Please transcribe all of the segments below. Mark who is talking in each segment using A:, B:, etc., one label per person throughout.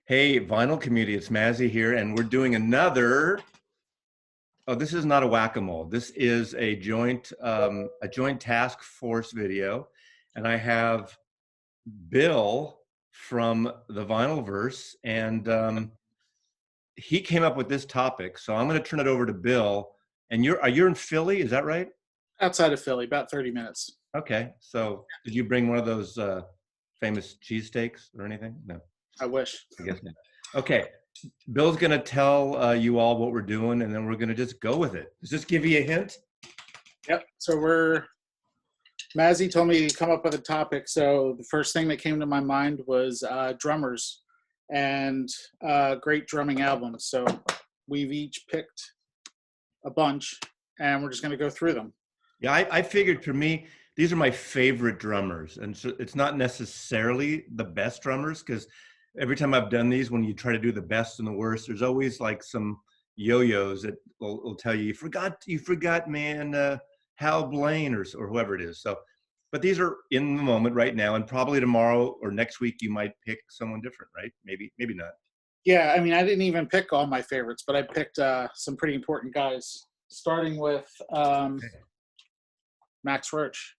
A: Hey, vinyl community, it's Mazzy here, and we're doing another. Oh, this is not a whack-a-mole. This is a joint task force video, and I have Bill from the Vinylverse, and he came up with this topic. So I'm going to turn it over to Bill. And you're in Philly, is that right?
B: Outside of Philly, about 30 minutes.
A: Okay. So did you bring one of those famous cheesesteaks or anything? No,
B: I wish.
A: I guess not. Okay. Bill's going to tell you all what we're doing, and then we're going to just go with it. Does this give you a hint?
B: Yep. So Mazzy told me to come up with a topic. So the first thing that came to my mind was drummers and great drumming albums. So we've each picked a bunch, and we're just going to go through them.
A: Yeah, I figured for me, these are my favorite drummers. And so it's not necessarily the best drummers, because every time I've done these, when you try to do the best and the worst, there's always like some yo-yos that will tell you, you forgot, man, Hal Blaine or whoever it is. So, but these are in the moment right now, and probably tomorrow or next week you might pick someone different, right? Maybe not.
B: Yeah, I mean, I didn't even pick all my favorites, but I picked some pretty important guys, starting with Max Roach,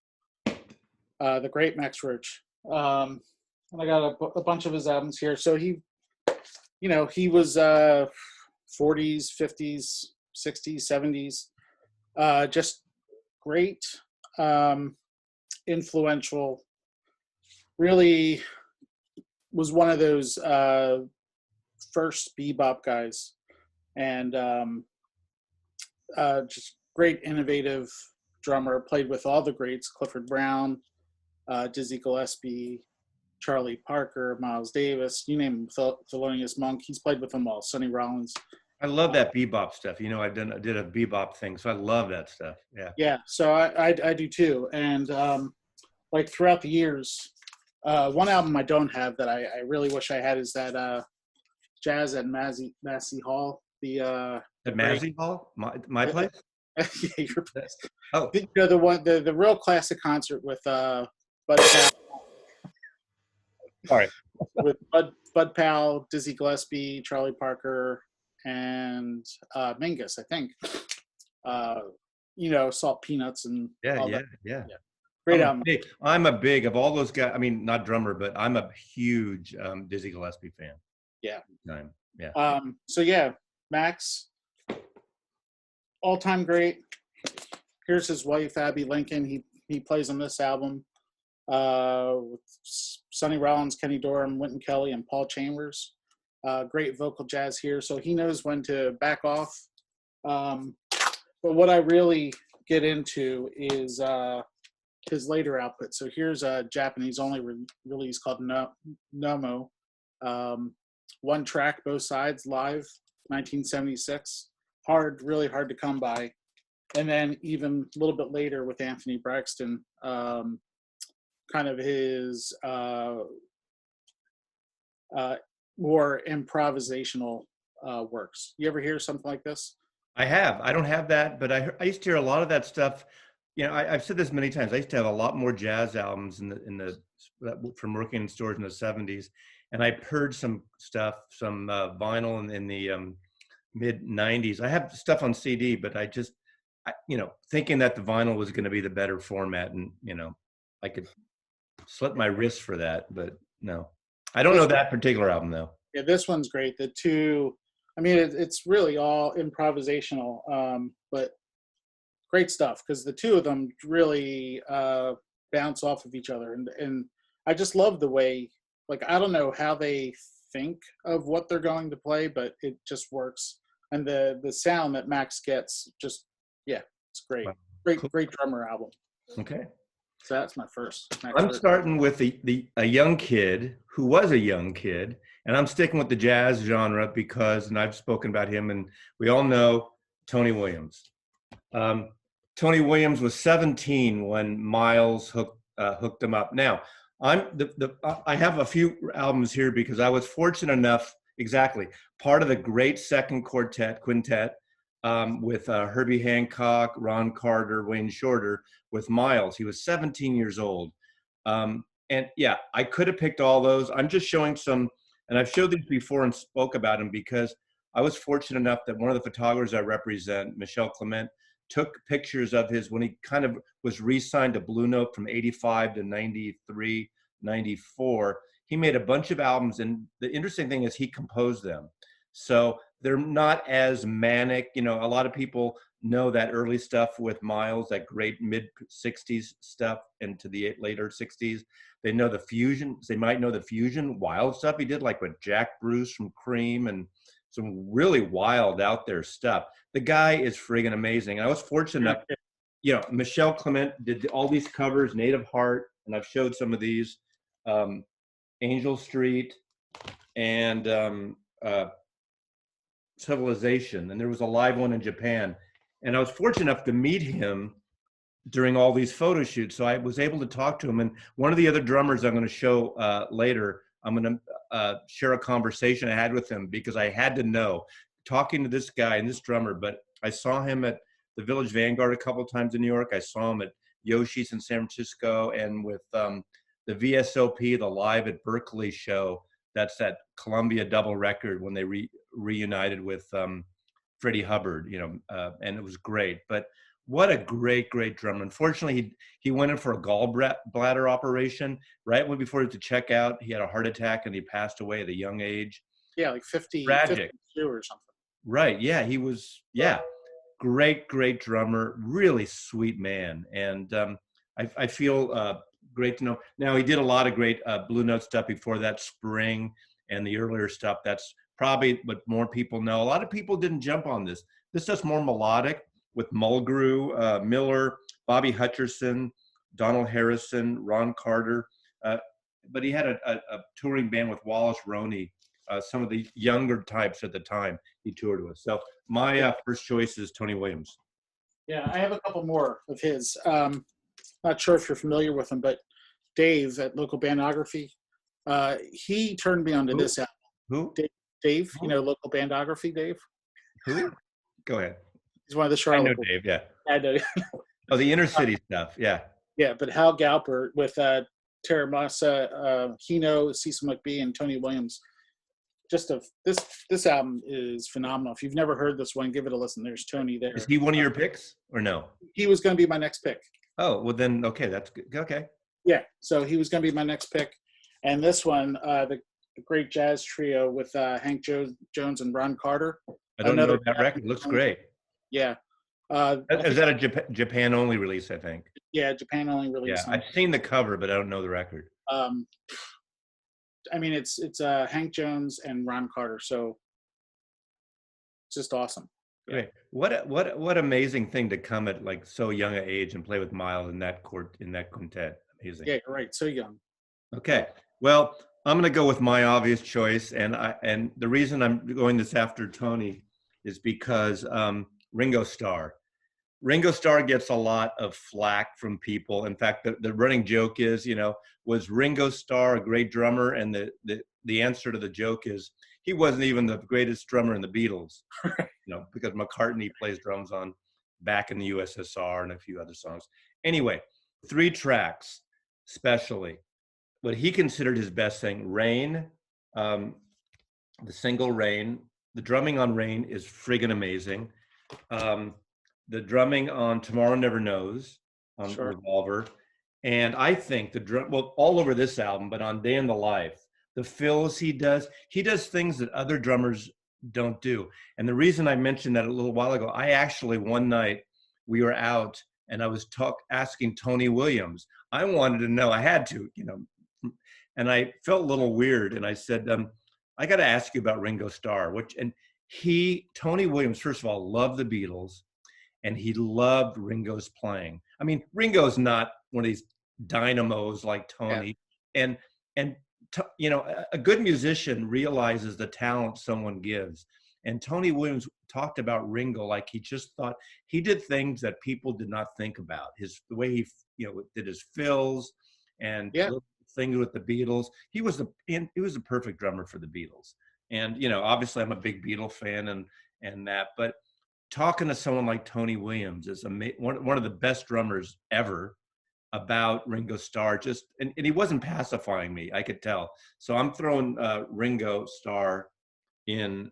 B: the great Max Roach. And I got a bunch of his albums here. So he was 40s, 50s, 60s, 70s. Just great, influential, really was one of those first bebop guys. And just great, innovative drummer, played with all the greats, Clifford Brown, Dizzy Gillespie, Charlie Parker, Miles Davis, you name him, Thelonious Monk. He's played with them all. Sonny Rollins.
A: I love that bebop stuff. You know, I did a bebop thing, so I love that stuff. Yeah.
B: Yeah. So I do too. And like throughout the years, one album I don't have that I really wish I had is that Jazz at Massey Hall.
A: At Massey Hall, my place.
B: Yeah, your place.
A: Oh,
B: the real classic concert with Bud Powell.
A: Sorry.
B: With Bud Powell, Dizzy Gillespie, Charlie Parker, and Mingus, I think. Salt Peanuts and all that.
A: Yeah.
B: Great album.
A: I'm a big of all those guys. I mean, not drummer, but I'm a huge Dizzy Gillespie fan.
B: Yeah.
A: Yeah.
B: So yeah, Max, all-time great. Here's his wife, Abby Lincoln. He plays on this album with Sonny Rollins, Kenny Dorham, Wynton Kelly, and Paul Chambers. Great vocal jazz here, so he knows when to back off. But what I really get into is his later output. So here's a Japanese-only release called Nomo. One track, both sides, live, 1976. Really hard to come by. And then even a little bit later with Anthony Braxton, kind of his more improvisational works. You ever hear something like this?
A: I have. I don't have that, but I used to hear a lot of that stuff. You know, I've said this many times. I used to have a lot more jazz albums from working in stores in the 70s, and I purged some stuff, some vinyl in the mid 90s. I have stuff on CD, but I thinking that the vinyl was going to be the better format, and I could slit my wrist for that, but no, I don't know that particular album though.
B: Yeah, this one's great. The two, I mean, it's really all improvisational, but great stuff because the two of them really bounce off of each other, and I just love the way, like, I don't know how they think of what they're going to play, but it just works, and the sound that Max gets, just it's great.
A: Wow.
B: Great,
A: Cool.
B: Great drummer album.
A: Okay.
B: So that's my first.
A: I'm starting with a young kid who was a young kid, and I'm sticking with the jazz genre because, and I've spoken about him, and we all know Tony Williams. Tony Williams was 17 when Miles hooked him up. Now, I have a few albums here because I was fortunate enough, part of the great second quintet with Herbie Hancock, Ron Carter, Wayne Shorter, with Miles. He was 17 years old. And yeah, I could have picked all those. I'm just showing some And I've showed these before and spoke about them because I was fortunate enough that one of the photographers I represent, Michel Clement, took pictures of his when he kind of was re-signed to Blue Note from 85 to 93, 94. He made a bunch of albums, and the interesting thing is he composed them. So they're not as manic. You know, a lot of people know that early stuff with Miles, that great mid 60s stuff into the later 60s. They know the fusion. They might know the fusion wild stuff he did, like with Jack Bruce from Cream and some really wild out there stuff. The guy is friggin' amazing. I was fortunate enough, you know, Michel Clement did all these covers, Native Heart, and I've showed some of these, Angel Street and Civilization. And there was a live one in Japan. And I was fortunate enough to meet him during all these photo shoots. So I was able to talk to him. And one of the other drummers I'm going to show later, I'm going to share a conversation I had with him because I had to know, talking to this guy and this drummer, but I saw him at the Village Vanguard a couple of times in New York. I saw him at Yoshi's in San Francisco and with the VSOP, the Live at Berkeley show. That's that Columbia double record when they reunited with Freddie Hubbard, you know, and it was great. But what a great, great drummer. Unfortunately, he went in for a gallbladder operation right before he had to check out. He had a heart attack and he passed away at a young age.
B: Yeah, like 50,
A: Tragic.
B: 52 or something.
A: Right. Yeah, he was, yeah, great, great drummer, really sweet man. And I feel great to know. Now, he did a lot of great Blue Note stuff before that, Spring and the earlier stuff. That's probably what more people know. A lot of people didn't jump on this. This is more melodic with Mulgrew, Miller, Bobby Hutcherson, Donald Harrison, Ron Carter. But he had a touring band with Wallace Roney, some of the younger types at the time he toured with. So my first choice is Tony Williams.
B: Yeah, I have a couple more of his. Not sure if you're familiar with him, but Dave at Local Bandography, he turned me onto this album.
A: Who?
B: Dave, you know, Local Bandography, Dave?
A: Who? Go ahead.
B: He's one of the Charlotte.
A: I know Dave, yeah.
B: I know.
A: Oh, the inner city stuff, yeah.
B: Yeah, but Hal Galper with Tara Massa, Hino, Cecil McBee, and Tony Williams. This album is phenomenal. If you've never heard this one, give it a listen. There's Tony there.
A: Is he one of your picks or no?
B: He was going to be my next pick.
A: Oh, well then, okay, that's good. Okay.
B: Yeah, so he was going to be my next pick. And this one, the great jazz trio with Hank Jones and Ron Carter.
A: I don't know that record. It looks great.
B: Yeah.
A: Is that a Japan only release, I think?
B: Yeah, Japan only release.
A: Yeah, I've seen the cover, but I don't know the record.
B: I mean, it's Hank Jones and Ron Carter, so it's just awesome.
A: Great. What amazing thing to come at like so young an age and play with Miles in that quintet. Amazing.
B: Yeah, you're right. So young.
A: Okay. Well, I'm going to go with my obvious choice, and the reason I'm going this after Tony is because Ringo Starr. Ringo Starr gets a lot of flack from people. In fact, the running joke is, you know, was Ringo Starr a great drummer? And the answer to the joke is he wasn't even the greatest drummer in the Beatles, you know, because McCartney plays drums on Back in the USSR and a few other songs. Anyway, 3 tracks, especially what he considered his best thing, Rain, the single Rain. The drumming on Rain is friggin' amazing. The drumming on Tomorrow Never Knows on Revolver. And I think all over this album, but on Day in the Life, the fills he does things that other drummers don't do. And the reason I mentioned that a little while ago, I actually, one night we were out and I was asking Tony Williams. I wanted to know, I had to, you know, and I felt a little weird. And I said, I got to ask you about Ringo Starr, Tony Williams, first of all, loved the Beatles. And he loved Ringo's playing. I mean, Ringo's not one of these dynamos like Tony. Yeah. And you know, a good musician realizes the talent someone gives. And Tony Williams talked about Ringo like he just thought he did things that people did not think about. The way he, you know, did his fills and things with the Beatles. He was the perfect drummer for the Beatles. And you know, obviously, I'm a big Beatle fan and that, but talking to someone like Tony Williams is one of the best drummers ever. about Ringo Starr. And he wasn't pacifying me, I could tell. So I'm throwing Ringo Starr in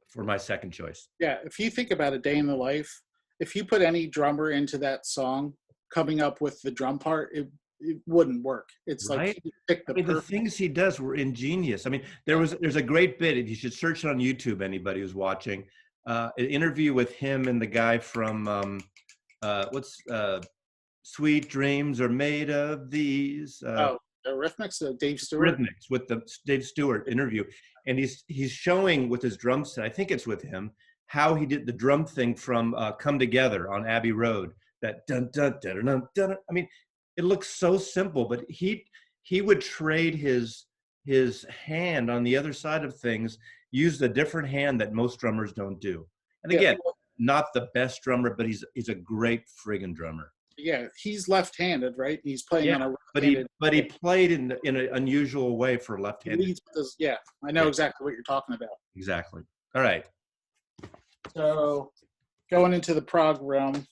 A: for my second choice.
B: Yeah, if you think about A Day in the Life, if you put any drummer into that song, coming up with the drum part, it wouldn't work. It's like
A: Right?
B: he picked the
A: I mean, the
B: perfect.
A: things he does were ingenious. I mean, there's a great bit, if you should search it on YouTube, anybody who's watching, an interview with him and the guy from what's Sweet Dreams Are Made of These.
B: Oh, the Rhythmics, Dave Stewart.
A: Rhythmics with the Dave Stewart interview, and he's showing with his drum set, I think it's with him, how he did the drum thing from Come Together on Abbey Road. That dun dun dun dun dun. I mean, it looks so simple, but he would trade his hand on the other side of things, use a different hand that most drummers don't do. And again, not the best drummer, but he's a great friggin' drummer.
B: Yeah, he's left-handed, right? He's playing on a
A: right-handed. But he played in an unusual way for left-handed.
B: Yeah, I know exactly what you're talking about.
A: Exactly. All right.
B: So, going into the prog realm.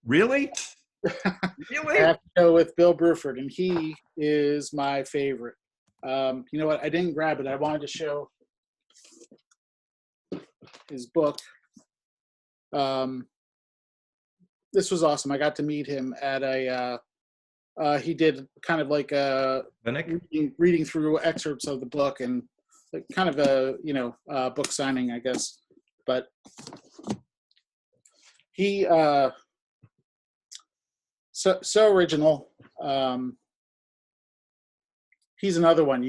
A: Really? Really?
B: I have to go with Bill Bruford, and he is my favorite. You know what? I didn't grab it. I wanted to show his book. This was awesome. I got to meet him at he did kind of like a reading through excerpts of the book and kind of a book signing, I guess. But he so original. He's another one.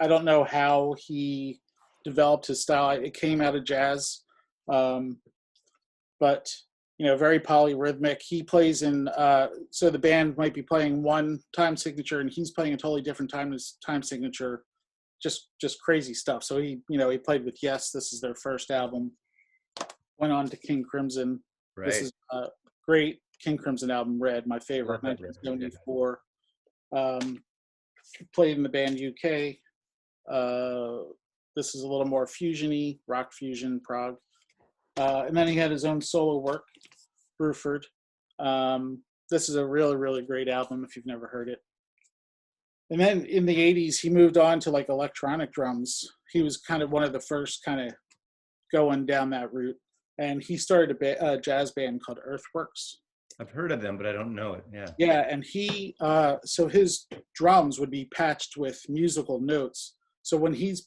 B: I don't know how he developed his style. It came out of jazz, but very polyrhythmic. He plays in, so the band might be playing one time signature and he's playing a totally different time signature. Just crazy stuff. So he played with Yes. This is their first album. Went on to King Crimson.
A: Right.
B: This is a great King Crimson album, Red, my favorite, 1974. Played in the band UK. This is a little more fusion-y, rock fusion, prog. And then he had his own solo work, Bruford. This is a really, really great album if you've never heard it. And then in the 80s, he moved on to like electronic drums. He was kind of one of the first kind of going down that route. And he started a jazz band called Earthworks.
A: I've heard of them, but I don't know it. Yeah.
B: Yeah, and he, so his drums would be patched with musical notes. So when he's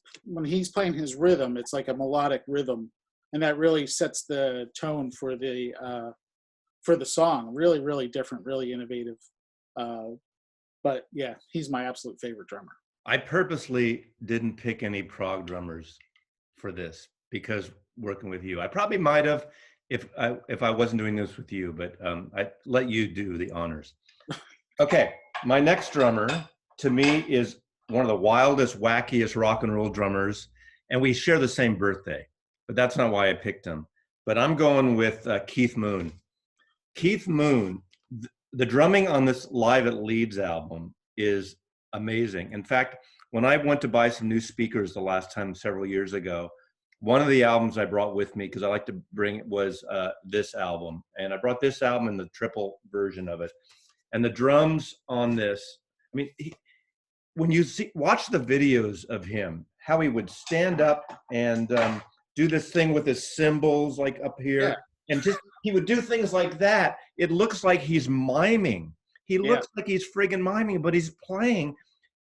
B: playing his rhythm, it's like a melodic rhythm. And that really sets the tone for the song. Really, really different, really innovative. But yeah, he's my absolute favorite drummer.
A: I purposely didn't pick any prog drummers for this because working with you, I probably might have if I wasn't doing this with you, but I let you do the honors. Okay, my next drummer to me is one of the wildest, wackiest rock and roll drummers, and we share the same birthday. But that's not why I picked him. But I'm going with Keith Moon. Keith Moon, the drumming on this Live at Leeds album is amazing. In fact, when I went to buy some new speakers the last time several years ago, one of the albums I brought with me, because I like to bring it, was this album. And I brought this album in the triple version of it. And the drums on this, I mean, when you watch the videos of him, how he would stand up and do this thing with his cymbals like up here, and he would do things like that. It looks like he's miming. He looks like he's friggin' miming, but he's playing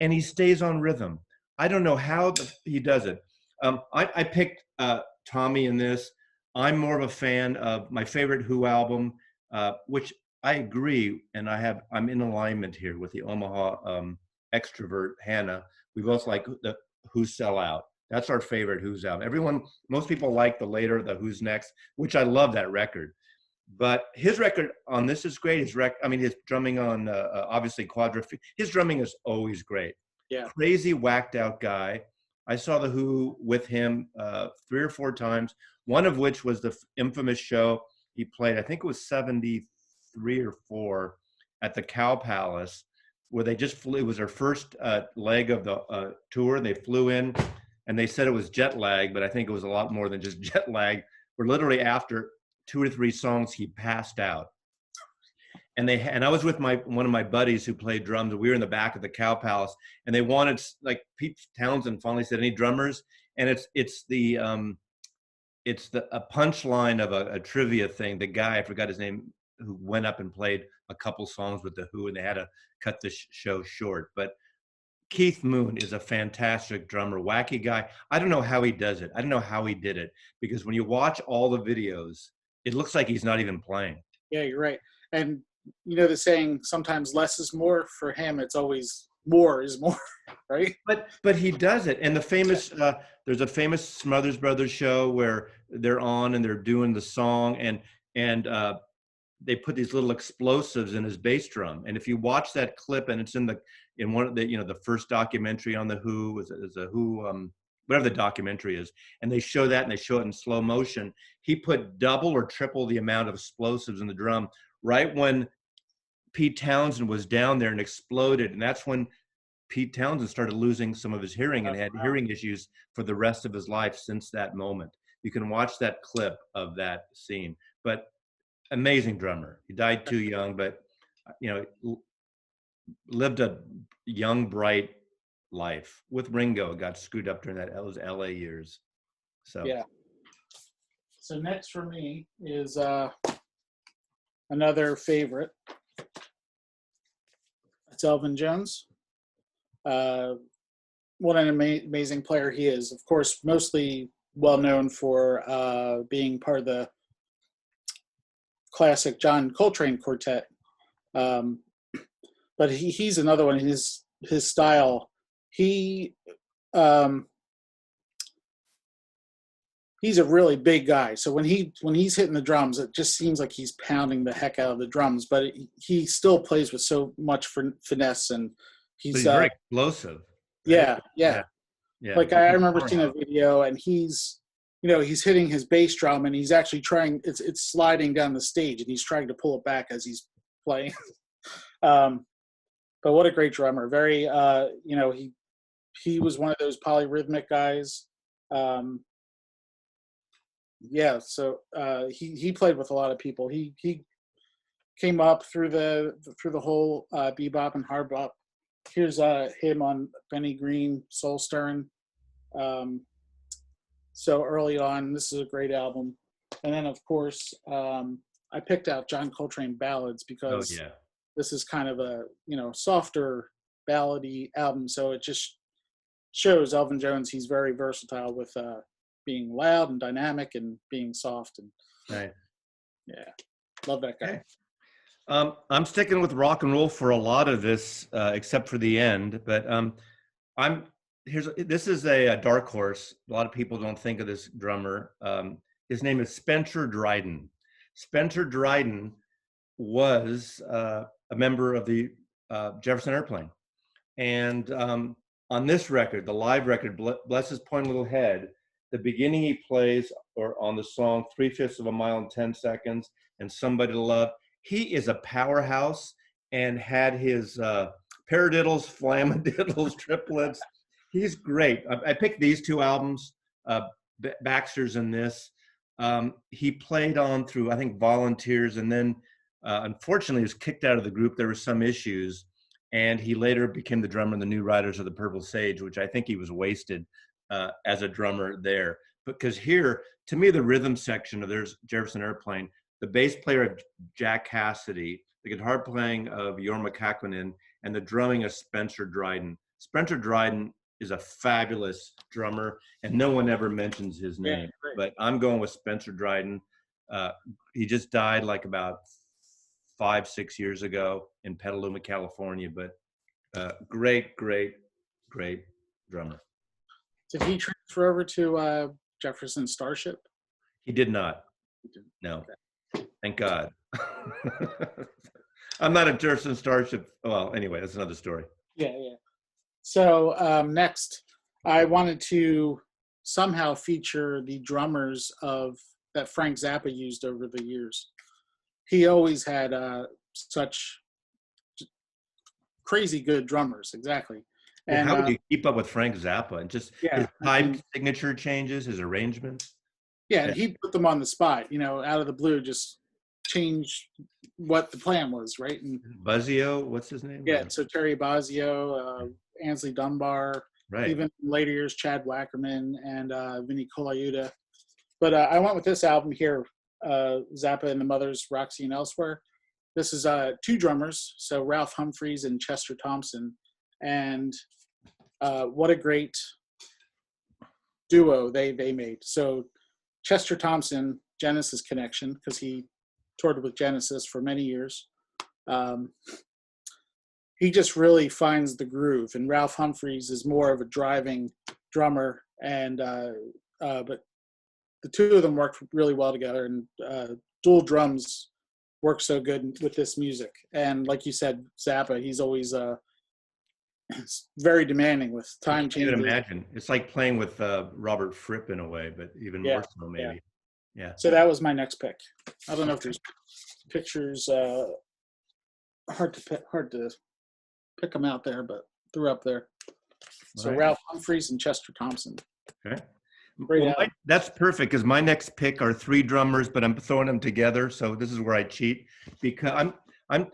A: and he stays on rhythm. I don't know how he does it. I picked Tommy in this. I'm more of a fan of my favorite Who album, which I agree, and I'm in alignment here with the Omaha extrovert Hannah. We both like the Who Sell Out. That's our favorite Who's album. Most people like the later, the Who's Next, which I love that record. But his record on this is great. His drumming on obviously his drumming is always great.
B: Yeah. Crazy
A: whacked out guy. I saw the Who with him 3 or 4 times. One of which was the infamous show he played. I think it was 73 or 4 at the Cow Palace, where they just flew. It was their first leg of the tour. They flew in, and they said it was jet lag, but I think it was a lot more than just jet lag. Where literally after 2 or 3 songs, he passed out. and I was with one of my buddies who played drums, and we were in the back of the Cow Palace, and they wanted, like, Pete Townsend finally said, "Any drummers?" And it's a punchline of a trivia thing. The guy, I forgot his name, who went up and played a couple songs with the Who, and they had to cut the show short. But Keith Moon is a fantastic drummer, wacky guy. I don't know how he does it. I don't know how he did it, because when you watch all the videos, it looks like he's not even playing.
B: Yeah, you're right. And you know the saying, sometimes less is more. For him, it's always more is more, right?
A: But he does it. And the famous there's a famous Smothers Brothers show where they're on and they're doing the song, and they put these little explosives in his bass drum. And if you watch that clip, and it's in one of the, the first documentary on the Who is a Who, whatever the documentary is, and they show that, and they show it in slow motion. He put double or triple the amount of explosives in the drum right when Pete Townsend was down there and exploded. And that's when Pete Townsend started losing some of his hearing and had hearing issues for the rest of his life since that moment. You can watch that clip of that scene. But amazing drummer. He died too young, but lived a young, bright life. With Ringo, got screwed up during those LA years. So
B: yeah. So next for me is another favorite. It's Elvin Jones. What an amazing player he is. Of course, mostly well known for being part of the classic John Coltrane quartet. But he's another one. His style, he's a really big guy. So when he's hitting the drums, it just seems like he's pounding the heck out of the drums. But he still plays with so much finesse, and he's
A: very explosive.
B: Right? Yeah. Like I remember seeing a video, and he's hitting his bass drum, and he's actually trying. It's sliding down the stage, and he's trying to pull it back as he's playing. But what a great drummer! Very, he was one of those polyrhythmic guys. So he played with a lot of people. He came up through the whole bebop and hard bop. Here's him on Benny Green, Soul Stirring. So early on, this is a great album. And then of course, I picked out John Coltrane ballads because this is kind of a softer ballady album. So it just shows Elvin Jones. He's very versatile with being loud and dynamic and being soft, and love that guy.
A: Okay. I'm sticking with rock and roll for a lot of this, except for the end. But this is a dark horse. A lot of people don't think of this drummer. His name is Spencer Dryden. Spencer Dryden was a member of the Jefferson Airplane, and on this record, the live record, Bless His Pointy Little Head, the beginning he plays, or on the song 3/5 of a Mile in 10 Seconds and Somebody to Love, he is a powerhouse and had his paradiddles, flamadiddles, triplets. He's great. I picked these two albums, Baxter's and this. He played on through, I think, Volunteers, and then unfortunately was kicked out of the group. There were some issues, and he later became the drummer in the New Riders of the Purple Sage, which I think he was wasted as a drummer there. Because here, to me, the rhythm section of there's Jefferson Airplane, the bass player of Jack Cassidy, the guitar playing of Jorma Kaukonen, and the drumming of Spencer Dryden. Spencer Dryden is a fabulous drummer, and no one ever mentions his name. But I'm going with Spencer Dryden. He just died like about 5-6 years ago in Petaluma, California. But great drummer.
B: Did he transfer over to Jefferson Starship?
A: He did not. No. Okay. Thank God. I'm not a Jefferson Starship. Well, anyway, that's another story.
B: Yeah. So next, I wanted to somehow feature the drummers that Frank Zappa used over the years. He always had such crazy good drummers, exactly.
A: Well, and how would you keep up with Frank Zappa and just his time signature changes, his arrangements?
B: Yeah, and he'd put them on the spot, out of the blue, just change what the plan was, right? And
A: Buzzio, what's his name?
B: yeah, so Terry Bozzio, Ansley Dunbar,
A: Right.
B: even in later years, Chad Wackerman and Vinny Colaiuta. But I went with this album here, Zappa and the Mothers, Roxy and Elsewhere. This is 2 drummers, so Ralph Humphreys and Chester Thompson. And what a great duo they made. So Chester Thompson, Genesis connection, because he toured with Genesis for many years. He just really finds the groove, and Ralph Humphreys is more of a driving drummer, and but the two of them work really well together, and dual drums work so good with this music. And like you said, Zappa, he's always very demanding with time changes.
A: I can imagine. It's like playing with Robert Fripp in a way, but even more so maybe. Yeah.
B: So that was my next pick. I don't know if there's pictures. Hard to pick them out there, but they're up there. So right. Ralph Humphreys and Chester Thompson.
A: Okay. Well, that's perfect because my next pick are 3 drummers, but I'm throwing them together. So this is where I cheat because I'm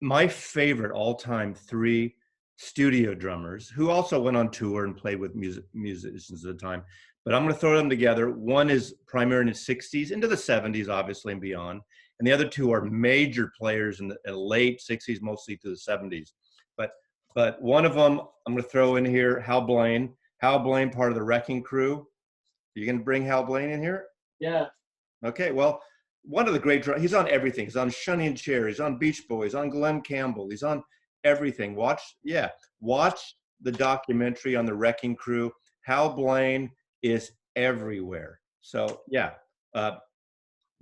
A: my favorite all-time 3 studio drummers who also went on tour and played with musicians at the time. But I'm going to throw them together. One is primarily in the 60s into the 70s, obviously, and beyond. And the other 2 are major players in the late 60s, mostly to the 70s. But one of them I'm going to throw in here, Hal Blaine. Hal Blaine, part of the Wrecking Crew. You going to bring Hal Blaine in here?
B: Yeah.
A: Okay, well, one of the great drummers. He's on everything. He's on Shunny and Cher. He's on Beach Boys. On Glenn Campbell. He's on everything. Watch the documentary on the Wrecking Crew. Hal Blaine is everywhere. So yeah,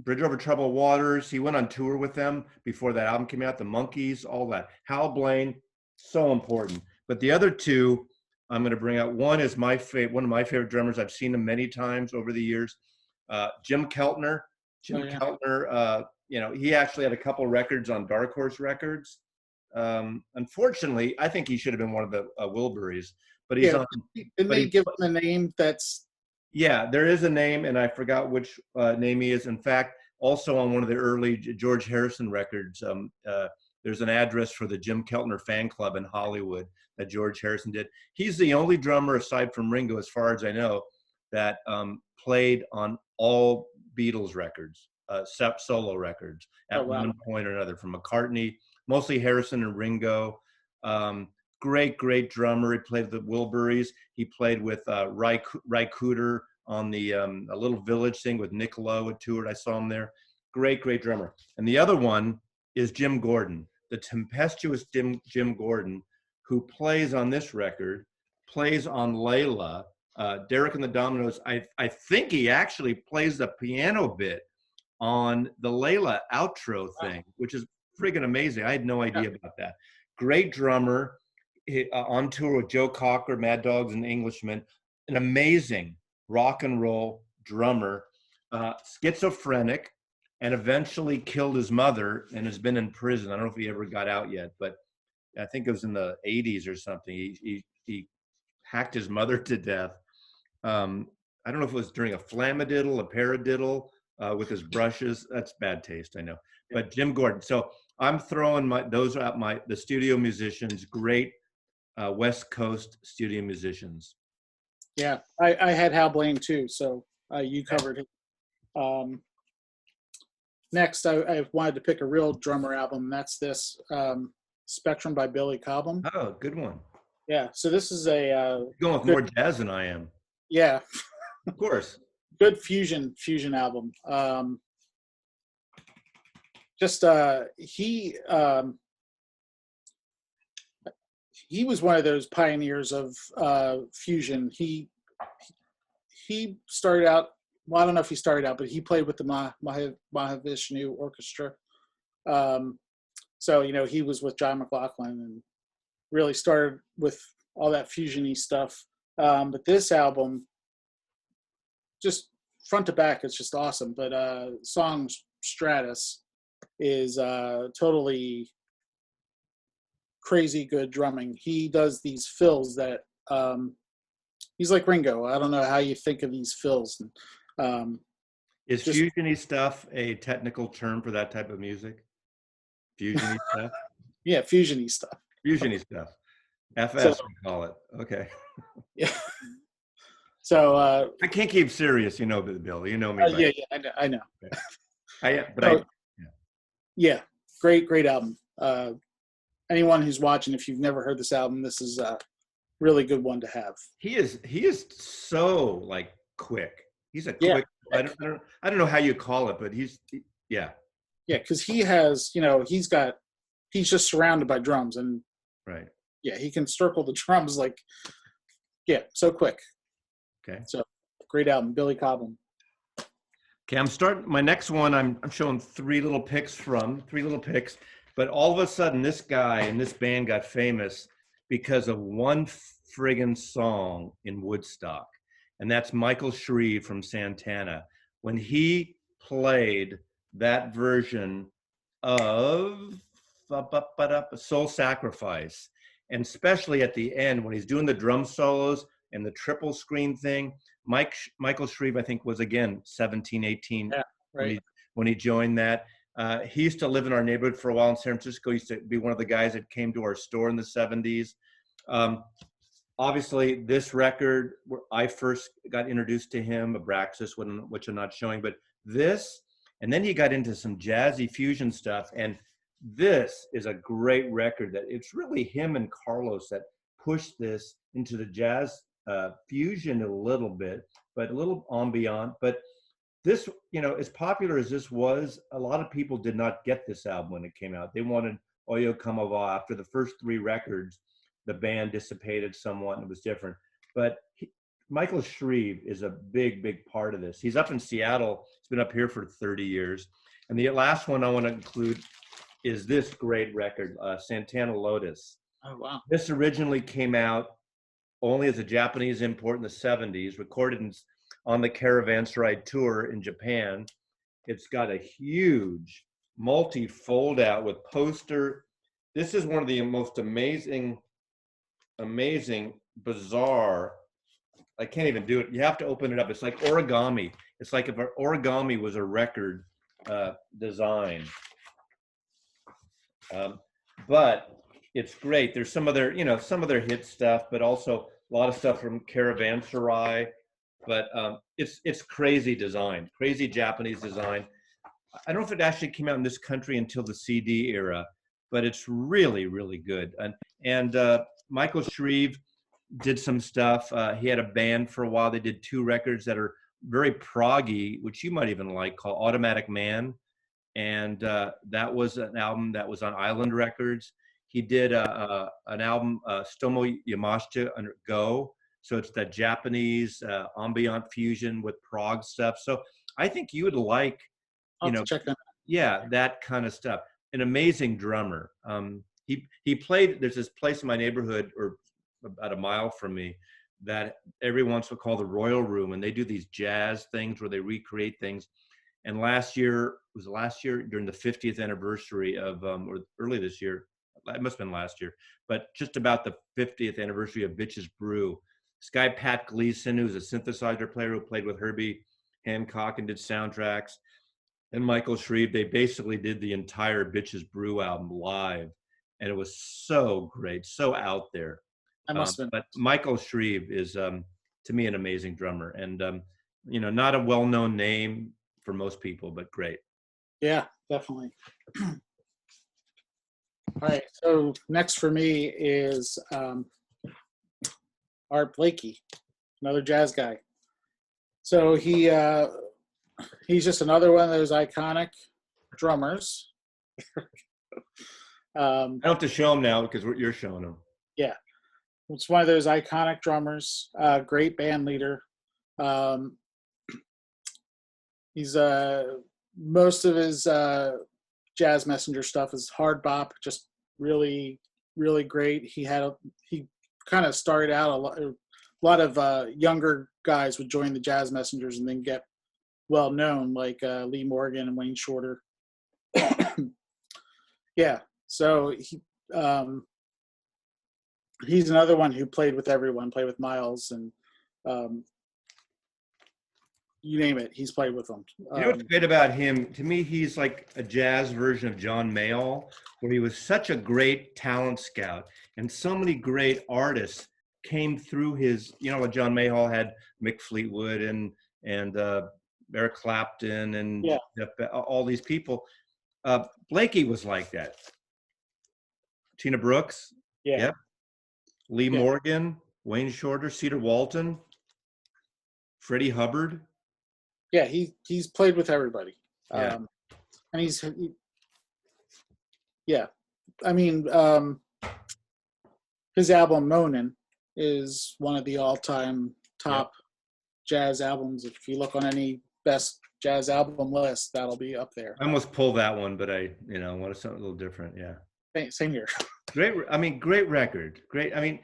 A: Bridge Over Troubled Waters. He went on tour with them before that album came out. The Monkees, all that. Hal Blaine, so important. But the other 2 I'm going to bring out. One is one of my favorite drummers. I've seen him many times over the years. Jim Keltner. Keltner. He actually had a couple records on Dark Horse Records. Unfortunately, I think he should have been one of the Wilburys. But he's on.
B: Didn't they give him a name that's?
A: Yeah, there is a name, and I forgot which name he is. In fact, also on one of the early George Harrison records, there's an address for the Jim Keltner fan club in Hollywood that George Harrison did. He's the only drummer, aside from Ringo, as far as I know, that played on all Beatles records, solo records, at one point or another, from McCartney, mostly Harrison and Ringo. Great drummer. He played with the Wilburys. He played with Ry Cooder on the A Little Village thing with Nick Lowe at toured. I saw him there. Great drummer. And the other one is Jim Gordon, the tempestuous Jim Gordon, who plays on this record, plays on Layla, Derek and the Dominoes. I think he actually plays the piano bit on the Layla outro thing, which is friggin' amazing. I had no idea about that. Great drummer. On tour with Joe Cocker, Mad Dogs and Englishmen, an amazing rock and roll drummer, schizophrenic, and eventually killed his mother and has been in prison. I don't know if he ever got out yet, but I think it was in the 80s or something. He hacked his mother to death. I don't know if it was during a flamadiddle, a paradiddle, with his brushes. That's bad taste, I know. But Jim Gordon. So I'm throwing those are the studio musicians, great West Coast studio musicians.
B: Yeah, I had Hal Blaine too, so you covered it. Next, I wanted to pick a real drummer album. That's this Spectrum by Billy Cobham.
A: Oh, good one.
B: Yeah, so this is a
A: you're going with more jazz than I am.
B: Yeah,
A: of course.
B: Good fusion album. He was one of those pioneers of fusion. He started out, well, I don't know if he started out, but he played with the Mahavishnu Orchestra. So, he was with John McLaughlin and really started with all that fusion-y stuff. But this album, just front to back, it's just awesome. But song Stratus is totally crazy good drumming. He does these fills that he's like Ringo. I don't know how you think of these fills.
A: Is
B: Just
A: fusiony stuff a technical term for that type of music? Fusiony stuff?
B: yeah, fusiony stuff.
A: Fusiony stuff.
B: So
A: FS, we call it. Okay.
B: yeah, so
A: I can't keep serious, you know, Bill. You know me by
B: yeah, I know.
A: okay. But
B: So
A: yeah.
B: yeah, great album. Anyone who's watching, if you've never heard this album, this is a really good one to have.
A: He is so like quick. He's a
B: Yeah,
A: quick. I don't know how you call it, but yeah.
B: yeah, because he has, he's just surrounded by drums, and
A: Right.
B: yeah, he can circle the drums like, yeah, so quick.
A: Okay.
B: So great album, Billy Cobham.
A: Okay, I'm starting my next one. I'm showing three little picks, but all of a sudden this guy and this band got famous because of one friggin' song in Woodstock, and that's Michael Shrieve from Santana. When he played that version of Soul Sacrifice, and especially at the end when he's doing the drum solos and the triple screen thing. Michael Shrieve, I think, was again 17, 18
B: Yeah, right.
A: when he joined that. He used to live in our neighborhood for a while in San Francisco. He used to be one of the guys that came to our store in the 70s. Obviously, this record, where I first got introduced to him, Abraxas, which I'm not showing, but this, and then he got into some jazzy fusion stuff. And this is a great record that it's really him and Carlos that pushed this into the jazz fusion a little bit, but a little ambient. But this, as popular as this was, a lot of people did not get this album when it came out. They wanted Oyo Como Va. After the first three records, the band dissipated somewhat and it was different. But Michael Shrieve is a big part of this. He's up in Seattle. He's been up here for 30 years. And the last one I want to include is this great record, Santana Lotus.
B: Oh, wow.
A: This originally came out only as a Japanese import in the 70s, recorded on the Caravanserai tour in Japan. It's got a huge multi-fold out with poster. This is one of the most amazing, bizarre. I can't even do it. You have to open it up. It's like origami. It's like if origami was a record design. But it's great. There's some of their hit stuff, but also a lot of stuff from Caravanserai. But it's crazy design, crazy Japanese design. I don't know if it actually came out in this country until the CD era, but it's really good. And Michael Shrieve did some stuff. He had a band for a while. They did 2 records that are very proggy, which you might even like, called Automatic Man. And that was an album that was on Island Records. He did an album, Stomo Yamashita under Go. So it's that Japanese ambient fusion with prog stuff. So I think you would like,
B: Check that out.
A: Yeah, that kind of stuff. An amazing drummer. He played, there's this place in my neighborhood, or about a mile from me, that every once in a while called the Royal Room, and they do these jazz things where they recreate things. And last year during the 50th anniversary of, or early this year, it must have been last year, but just about the 50th anniversary of Bitches Brew. This guy, Pat Gleason, who's a synthesizer player who played with Herbie Hancock and did soundtracks, and Michael Shrieve, they basically did the entire Bitches Brew album live. And it was so great, so out there.
B: I must have been.
A: But Michael Shrieve is, to me, an amazing drummer. And, not a well-known name for most people, but great.
B: Yeah, definitely. All right, so next for me is Art Blakey, another jazz guy. So he's just another one of those iconic drummers.
A: I don't have to show him now because you're showing him.
B: Yeah, it's one of those iconic drummers, great band leader. He's most of his Jazz Messenger stuff is hard bop, just really great. He kind of started out a lot of younger guys would join the Jazz Messengers and then get well known, like Lee Morgan and Wayne Shorter. Yeah, so he's another one who played with everyone, played with Miles, and you name it, he's played with them.
A: You know what's great about him? To me, he's like a jazz version of John Mayall, where he was such a great talent scout, and so many great artists came through his. You know, John Mayall had Mick Fleetwood and Eric Clapton and
B: Yeah.
A: all these people. Blakey was like that. Tina Brooks,
B: Yeah.
A: yep. Lee
B: Yeah.
A: Morgan, Wayne Shorter, Cedar Walton, Freddie Hubbard.
B: Yeah, he's played with everybody.
A: Yeah.
B: And yeah. I mean, his album Moanin' is one of the all-time top jazz albums. If you look on any best jazz album list, that'll be up there.
A: I almost pulled that one, but I wanted something a little different. Yeah.
B: Same here.
A: Great record. Great. I mean,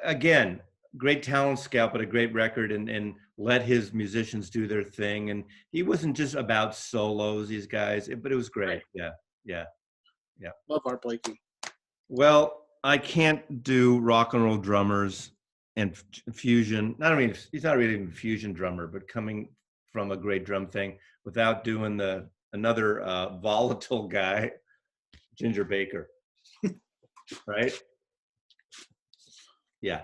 A: again, great talent scout, but a great record, and let his musicians do their thing. And he wasn't just about solos, these guys, but it was great.
B: Right.
A: Yeah.
B: Love Art Blakey.
A: Well, I can't do rock and roll drummers and fusion. I mean, he's not really a fusion drummer, but coming from a great drum thing without doing another volatile guy, Ginger Baker. Right? Yeah.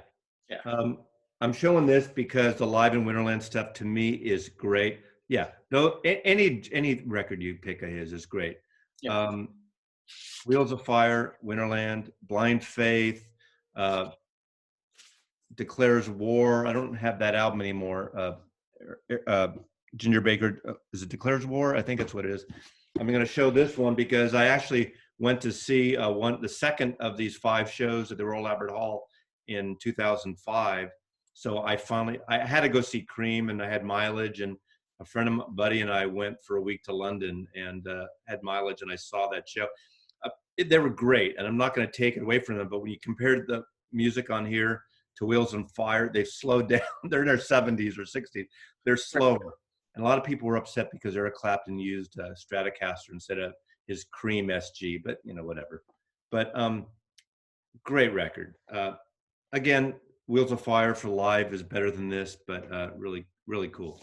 A: I'm showing this because the Live in Winterland stuff to me is great. Yeah. No, any record you pick of his is great.
B: Yeah.
A: Wheels of Fire, Winterland, Blind Faith, Declares War. I don't have that album anymore. Ginger Baker, is it Declares War? I think that's what it is. I'm going to show this one because I actually went to see the second of these 5 shows at the Royal Albert Hall in 2005. So I had to go see Cream, and I had mileage, and a friend of my buddy and I went for a week to London and had mileage, and I saw that show. They were great, and I'm not going to take it away from them, but when you compared the music on here to Wheels on Fire, they've slowed down. They're in their 70s or 60s. They're slower. And a lot of people were upset because Eric Clapton used Stratocaster instead of his Cream SG, but whatever. But great record. Again, Wheels of Fire for live is better than this, but really, really cool.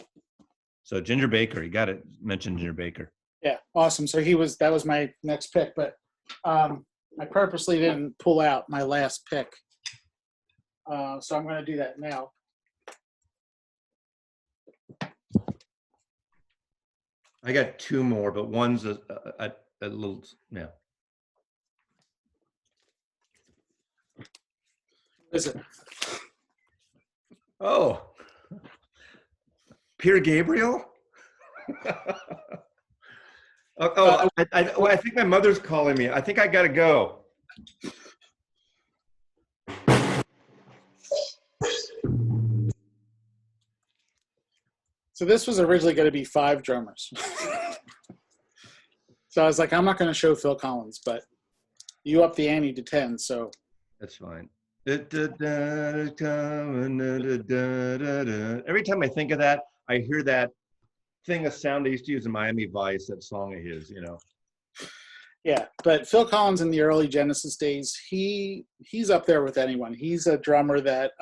A: So Ginger Baker, you got to mention Ginger Baker.
B: Yeah, awesome. So that was my next pick, but I purposely didn't pull out my last pick. So I'm going to do that now.
A: I got 2 more, but one's a little, yeah.
B: Is it?
A: Oh, Peter Gabriel? I think my mother's calling me. I think I got to go.
B: So this was originally going to be 5 drummers. So I was like, I'm not going to show Phil Collins, but you up the ante to 10, so.
A: That's fine. Every time I think of that, I hear that thing of sound they used to use in Miami Vice, that song of his,
B: Yeah, but Phil Collins in the early Genesis days, he's up there with anyone. He's a drummer that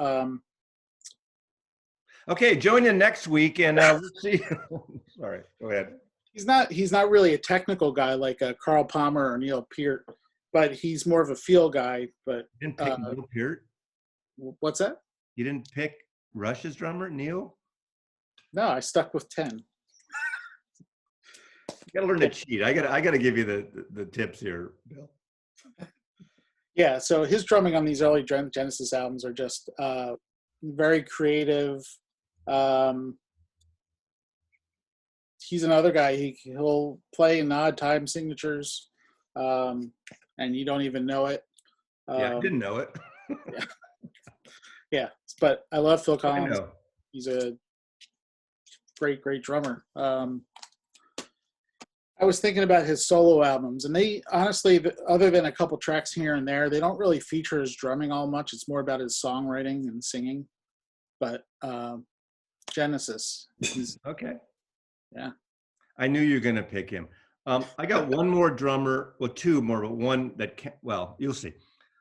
A: Okay, join in next week, and we'll see. Sorry, go ahead.
B: He's not really a technical guy like Carl Palmer or Neil Peart, but he's more of a feel guy. But
A: you didn't pick Neil Peart?
B: What's that?
A: You didn't pick Rush's drummer, Neil?
B: No, I stuck with 10.
A: You gotta learn to cheat. I gotta give you the tips here, Bill.
B: Yeah, so his drumming on these early Genesis albums are just very creative. He's another guy. He'll play in odd time signatures, and you don't even know it.
A: Yeah, I didn't know it.
B: Yeah, but I love Phil Collins. He's a great drummer. I was thinking about his solo albums, and they honestly, other than a couple tracks here and there, they don't really feature his drumming all much. It's more about his songwriting and singing. But Genesis,
A: okay.
B: Yeah,
A: I knew you were going to pick him. I got one more drummer, well, 2 more, but one that can, well, you'll see.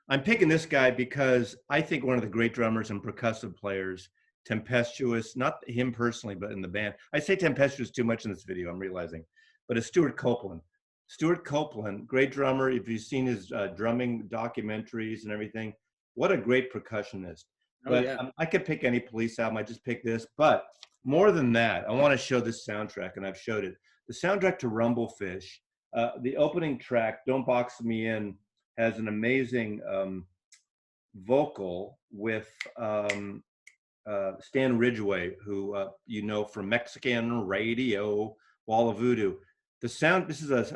A: I'm picking this guy because I think one of the great drummers and percussive players tempestuous, not him personally, but in the band. I say tempestuous too much in this video, I'm realizing, but it's Stuart Copeland. Stuart Copeland, great drummer. If you've seen his drumming documentaries and everything, what a great percussionist.
B: Oh,
A: But
B: yeah.
A: I could pick any Police album. I just picked this. But more than that, I want to show this soundtrack, and I've showed it. The soundtrack to Rumblefish, the opening track, Don't Box Me In, has an amazing vocal with Stan Ridgway, who you know from Mexican Radio, Wall of Voodoo. The sound, this is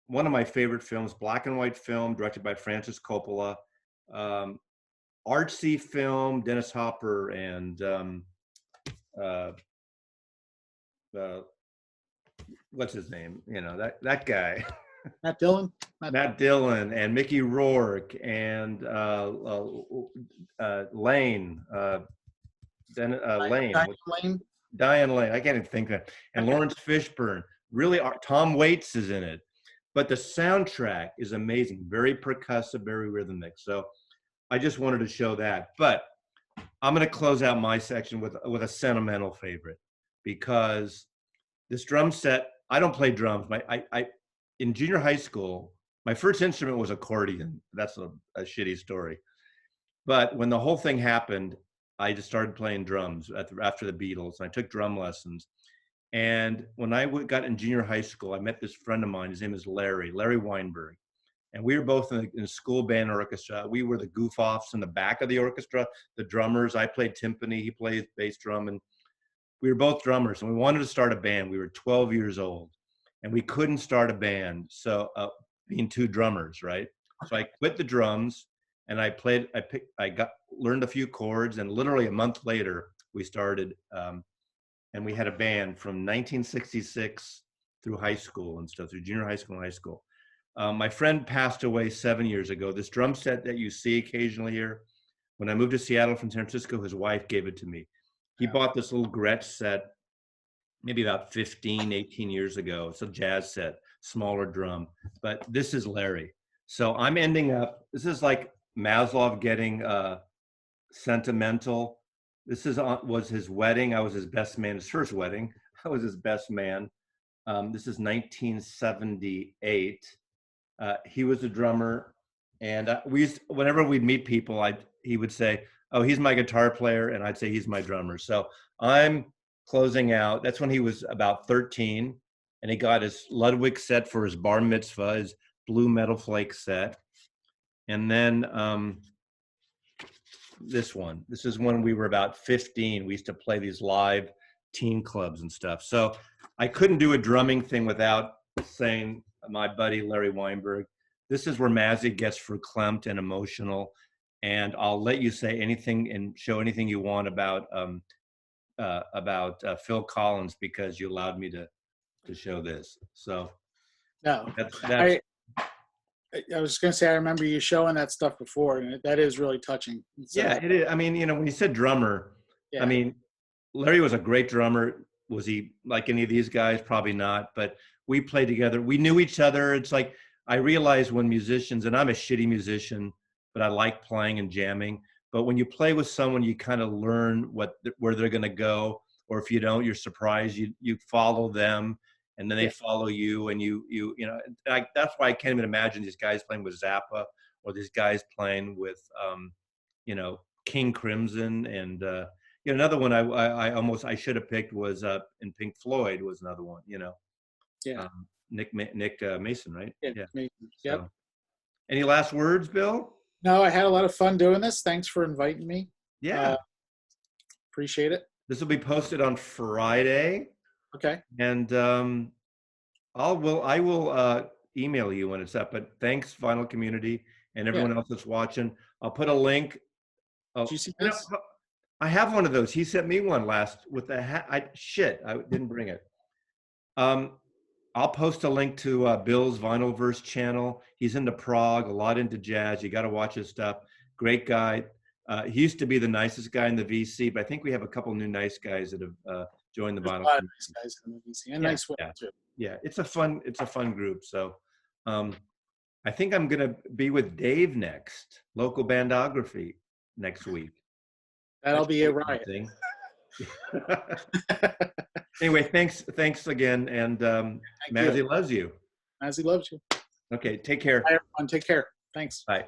A: one of my favorite films, black and white film, directed by Francis Coppola. Artsy film, Dennis Hopper and what's his name? You know, that guy.
B: Matt Dillon.
A: Matt Dillon and Mickey Rourke and Lane. Lane.
B: Lane.
A: Diane Lane. I can't even think of it. And Lawrence Fishburne. Really, Tom Waits is in it. But the soundtrack is amazing. Very percussive, very rhythmic. So I just wanted to show that. But I'm going to close out my section with a sentimental favorite, because this drum set, I don't play drums. In junior high school, my first instrument was accordion. That's a shitty story. But when the whole thing happened, I just started playing drums after the Beatles, and I took drum lessons. And when I got in junior high school, I met this friend of mine. His name is Larry Weinberg. And we were both in a school band orchestra. We were the goof-offs in the back of the orchestra, the drummers. I played timpani, he played bass drum, and we were both drummers. And we wanted to start a band. We were 12 years old, and we couldn't start a band, so being two drummers, right? So I quit the drums, and I learned a few chords, and literally a month later, we started, and we had a band from 1966 through high school and stuff, through junior high school and high school. My friend passed away 7 years ago. This drum set that you see occasionally here, when I moved to Seattle from San Francisco, his wife gave it to me. He bought this little Gretsch set maybe about 15, 18 years ago. It's a jazz set, smaller drum, but this is Larry. So I'm ending up, this is like Maslow getting sentimental. This was his wedding. I was his best man, his first wedding. I was his best man. This is 1978. He was a drummer, and whenever we'd meet people, he would say, "Oh, he's my guitar player," and I'd say, "He's my drummer." So I'm closing out. That's when he was about 13, and he got his Ludwig set for his bar mitzvah, his blue metal flake set, and then this is when we were about 15. We used to play these live teen clubs and stuff. So I couldn't do a drumming thing without saying my buddy Larry Weinberg. This is where Mazzy gets verklempt and emotional, and I'll let you say anything and show anything you want about Phil Collins, because you allowed me to show this. So
B: No,
A: that's
B: I was going to say, I remember you showing that stuff before, and that is really touching.
A: Yeah, it is. I mean, you know, when you said drummer,
B: yeah.
A: I mean, Larry was a great drummer. Was he like any of these guys? Probably not. But we played together. We knew each other. It's like, I realized when musicians, and I'm a shitty musician, but I like playing and jamming. But when you play with someone, you kind of learn where they're going to go. Or if you don't, you're surprised. You follow them, and then they follow you. And you know, that's why I can't even imagine these guys playing with Zappa, or these guys playing with, you know, King Crimson. And you know, another one I should have picked was in Pink Floyd was another one. You know.
B: Yeah.
A: Nick Mason, right?
B: Yeah. Mason. Yep.
A: So, any last words, Bill?
B: No, I had a lot of fun doing this. Thanks for inviting me.
A: Yeah.
B: Appreciate it.
A: This will be posted on Friday.
B: Okay.
A: And I will email you when it's up. But thanks, Vinyl Community, and everyone else that's watching. I'll put a link.
B: Did you see this?
A: I have one of those. He sent me one last with the hat. I didn't bring it. I'll post a link to Bill's Vinylverse channel. He's into prog, a lot into jazz. You got to watch his stuff. Great guy. He used to be the nicest guy in the VC, but I think we have a couple new nice guys that have joined the vinyl.
B: Nice guys in the VC, and nice women too.
A: Yeah, it's a fun group. So, I think I'm gonna be with Dave next, Local Bandography next week.
B: That'll be a riot.
A: Anyway, thanks again, and
B: Thank
A: Mazzy
B: you.
A: loves you.
B: As he loves you.
A: Okay, take care.
B: Bye, everyone. Take care. Thanks.
A: Bye.